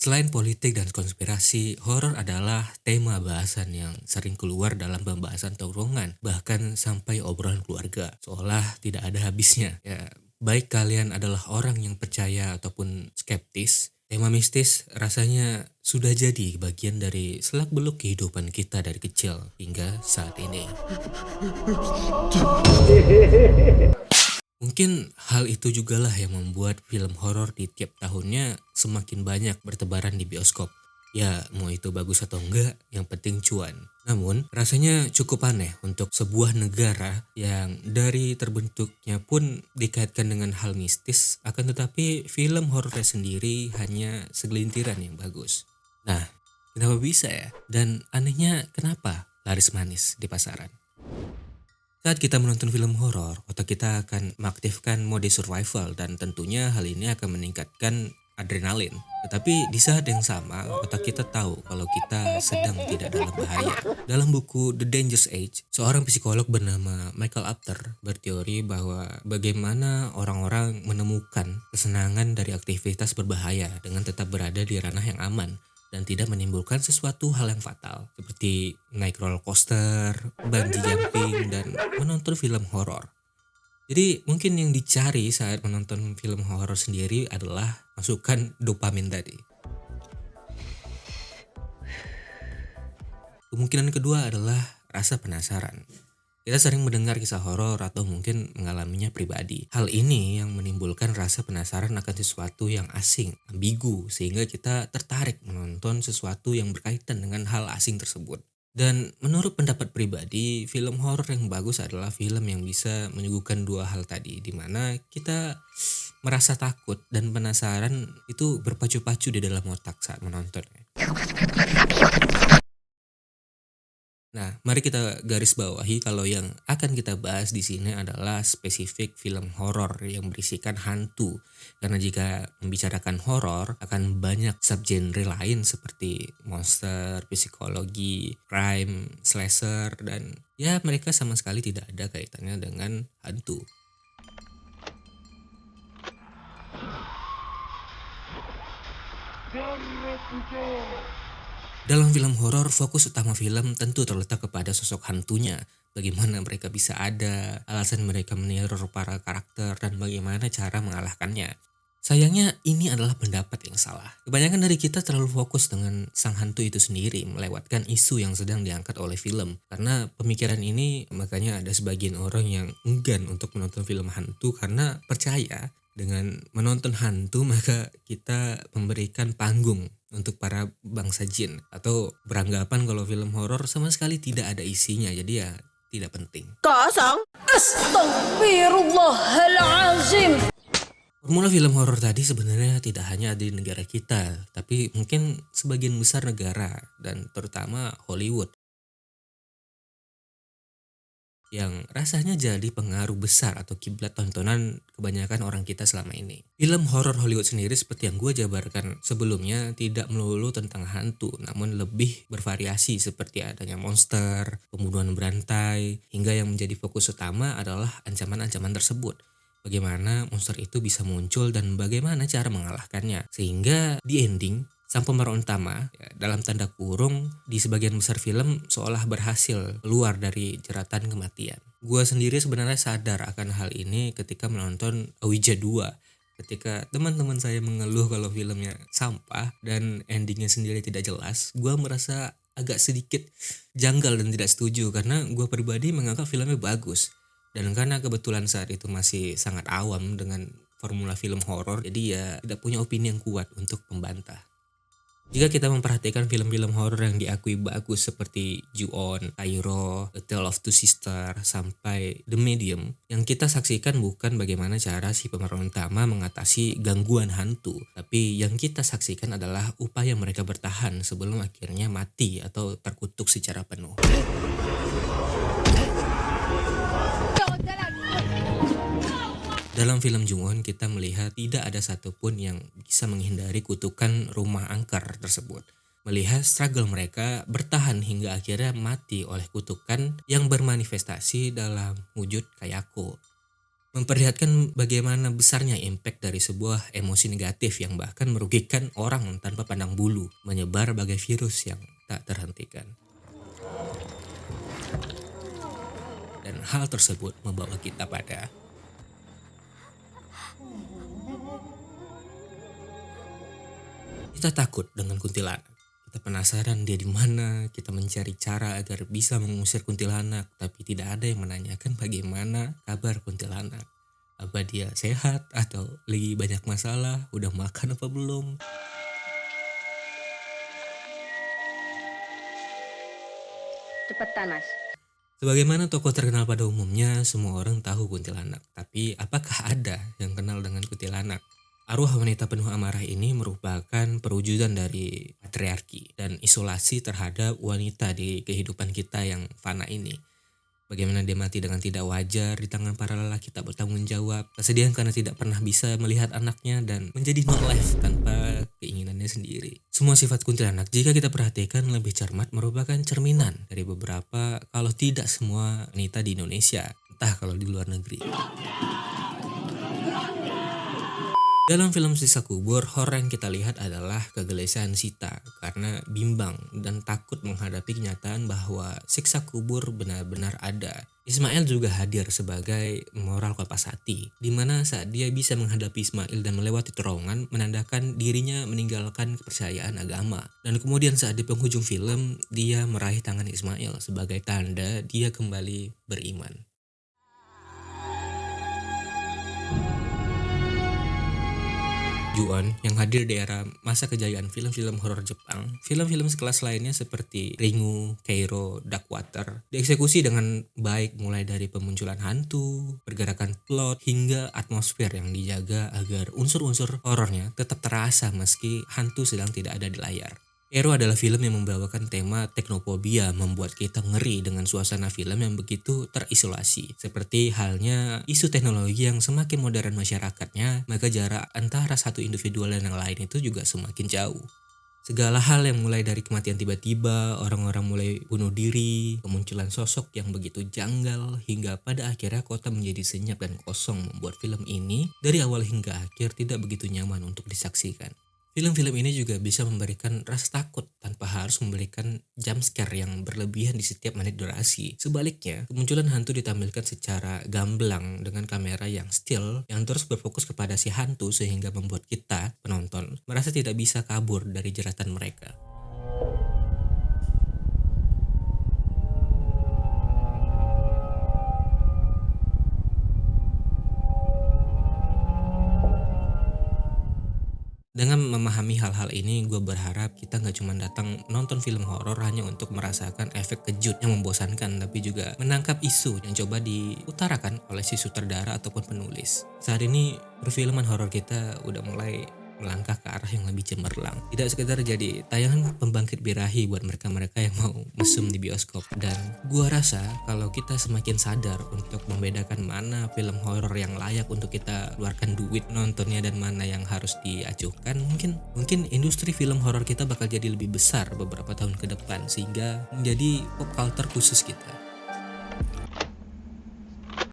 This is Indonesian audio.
Selain politik dan konspirasi, horor adalah tema bahasan yang sering keluar dalam pembahasan tongkrongan, bahkan sampai obrolan keluarga, seolah tidak ada habisnya. Ya, baik kalian adalah orang yang percaya ataupun skeptis, tema mistis rasanya sudah jadi bagian dari selak-beluk kehidupan kita dari kecil hingga saat ini. Mungkin hal itu jugalah yang membuat film horor di tiap tahunnya semakin banyak bertebaran di bioskop. Ya, mau itu bagus atau enggak, yang penting cuan. Namun, rasanya cukup aneh untuk sebuah negara yang dari terbentuknya pun dikaitkan dengan hal mistis, akan tetapi film horornya sendiri hanya segelintiran yang bagus. Nah, kenapa bisa ya? Dan anehnya kenapa laris manis di pasaran? Saat kita menonton film horor, otak kita akan mengaktifkan mode survival dan tentunya hal ini akan meningkatkan adrenalin. Tetapi di saat yang sama, otak kita tahu kalau kita sedang tidak dalam bahaya. Dalam buku The Dangerous Age, seorang psikolog bernama Michael Apter berteori bahwa bagaimana orang-orang menemukan kesenangan dari aktivitas berbahaya dengan tetap berada di ranah yang aman dan tidak menimbulkan sesuatu hal yang fatal seperti naik roller coaster, bungee jumping, dan menonton film horor. Jadi mungkin yang dicari saat menonton film horor sendiri adalah masukan dopamin tadi. Kemungkinan kedua adalah rasa penasaran. Kita sering mendengar kisah horor atau mungkin mengalaminya pribadi. Hal ini yang menimbulkan rasa penasaran akan sesuatu yang asing, ambigu, sehingga kita tertarik menonton sesuatu yang berkaitan dengan hal asing tersebut. Dan menurut pendapat pribadi, film horor yang bagus adalah film yang bisa menyuguhkan dua hal tadi, di mana kita merasa takut dan penasaran itu berpacu-pacu di dalam otak saat menonton. Nah, mari kita garis bawahi kalau yang akan kita bahas di sini adalah spesifik film horor yang berisikan hantu. Karena jika membicarakan horor akan banyak subgenre lain seperti monster, psikologi, crime, slasher, dan ya mereka sama sekali tidak ada kaitannya dengan hantu. Dalam film horor, fokus utama film tentu terletak kepada sosok hantunya. Bagaimana mereka bisa ada, alasan mereka meneror para karakter, dan bagaimana cara mengalahkannya. Sayangnya ini adalah pendapat yang salah. Kebanyakan dari kita terlalu fokus dengan sang hantu itu sendiri, melewatkan isu yang sedang diangkat oleh film. Karena pemikiran ini, makanya ada sebagian orang yang enggan untuk menonton film hantu karena percaya dengan menonton hantu maka kita memberikan panggung untuk para bangsa jin, atau beranggapan kalau film horor sama sekali tidak ada isinya, jadi ya tidak penting. Kosong. Astagfirullahalazim. Formula film horor tadi sebenarnya tidak hanya ada di negara kita, tapi mungkin sebagian besar negara dan terutama Hollywood yang rasanya jadi pengaruh besar atau kiblat tontonan kebanyakan orang kita selama ini. Film horor Hollywood sendiri seperti yang gue jabarkan sebelumnya tidak melulu tentang hantu, namun lebih bervariasi seperti adanya monster, pembunuhan berantai, hingga yang menjadi fokus utama adalah ancaman-ancaman tersebut. Bagaimana monster itu bisa muncul dan bagaimana cara mengalahkannya. Sehingga di ending, sang pemeran utama, ya, dalam tanda kurung, di sebagian besar film seolah berhasil keluar dari jeratan kematian. Gua sendiri sebenarnya sadar akan hal ini ketika menonton Ouija 2. Ketika teman-teman saya mengeluh kalau filmnya sampah dan endingnya sendiri tidak jelas, gua merasa agak sedikit janggal dan tidak setuju karena gua pribadi menganggap filmnya bagus. Dan karena kebetulan saat itu masih sangat awam dengan formula film horor, jadi ya tidak punya opini yang kuat untuk membantah. Jika kita memperhatikan film-film horor yang diakui bagus seperti Ju-on, Kairo, A Tale of Two Sisters, sampai The Medium, yang kita saksikan bukan bagaimana cara si pemeran utama mengatasi gangguan hantu, tapi yang kita saksikan adalah upaya mereka bertahan sebelum akhirnya mati atau terkutuk secara penuh. Dalam film Ju-on kita melihat tidak ada satupun yang bisa menghindari kutukan rumah angker tersebut. Melihat struggle mereka bertahan hingga akhirnya mati oleh kutukan yang bermanifestasi dalam wujud Kayako. Memperlihatkan bagaimana besarnya impact dari sebuah emosi negatif yang bahkan merugikan orang tanpa pandang bulu, menyebar bagai virus yang tak terhentikan. Dan hal tersebut membawa kita pada kita takut dengan kuntilanak. Kita penasaran dia di mana, kita mencari cara agar bisa mengusir kuntilanak, tapi tidak ada yang menanyakan bagaimana kabar kuntilanak. Apa dia sehat atau lagi banyak masalah, udah makan apa belum? Cepetan, Mas. Sebagaimana tokoh terkenal pada umumnya, semua orang tahu kuntilanak. Tapi apakah ada yang kenal dengan kuntilanak? Arwah wanita penuh amarah ini merupakan perwujudan dari patriarki dan isolasi terhadap wanita di kehidupan kita yang fana ini. Bagaimana dia mati dengan tidak wajar di tangan para lelaki tak bertanggung jawab, kesedihan karena tidak pernah bisa melihat anaknya, dan menjadi no life tanpa keinginannya sendiri. Semua sifat kuntilanak jika kita perhatikan lebih cermat merupakan cerminan dari beberapa, kalau tidak semua wanita di Indonesia, entah kalau di luar negeri. Dalam film Siksa Kubur, horor yang kita lihat adalah kegelisahan Sita karena bimbang dan takut menghadapi kenyataan bahwa siksa kubur benar-benar ada. Ismail juga hadir sebagai moral kompas hati, di mana saat dia bisa menghadapi Ismail dan melewati terowongan menandakan dirinya meninggalkan kepercayaan agama. Dan kemudian saat di penghujung film, dia meraih tangan Ismail sebagai tanda dia kembali beriman. Ju-on yang hadir di era masa kejayaan film-film horor Jepang, film-film sekelas lainnya seperti Ringu, Keiro, Darkwater dieksekusi dengan baik, mulai dari pemunculan hantu, pergerakan plot, hingga atmosfer yang dijaga agar unsur-unsur horornya tetap terasa meski hantu sedang tidak ada di layar. Keiro adalah film yang membawakan tema teknophobia, membuat kita ngeri dengan suasana film yang begitu terisolasi. Seperti halnya isu teknologi yang semakin modern masyarakatnya, maka jarak antara satu individu dan yang lain itu juga semakin jauh. Segala hal yang mulai dari kematian tiba-tiba, orang-orang mulai bunuh diri, kemunculan sosok yang begitu janggal, hingga pada akhirnya kota menjadi senyap dan kosong, membuat film ini dari awal hingga akhir tidak begitu nyaman untuk disaksikan. Film-film ini juga bisa memberikan rasa takut tanpa harus memberikan jump scare yang berlebihan di setiap menit durasi. Sebaliknya, kemunculan hantu ditampilkan secara gamblang dengan kamera yang still, yang terus berfokus kepada si hantu sehingga membuat kita, penonton, merasa tidak bisa kabur dari jeratan mereka. Dengan memahami hal-hal ini, gue berharap kita gak cuma datang nonton film horor hanya untuk merasakan efek kejut yang membosankan, tapi juga menangkap isu yang coba diutarakan oleh si sutradara ataupun penulis. Saat ini perfilman horor kita udah mulai melangkah ke arah yang lebih cemerlang. Tidak sekedar jadi tayangan pembangkit birahi buat mereka-mereka yang mau mesum di bioskop. Dan gua rasa kalau kita semakin sadar untuk membedakan mana film horor yang layak untuk kita keluarkan duit nontonnya dan mana yang harus diacuhkan, mungkin industri film horor kita bakal jadi lebih besar beberapa tahun ke depan, sehingga menjadi pop culture khusus kita.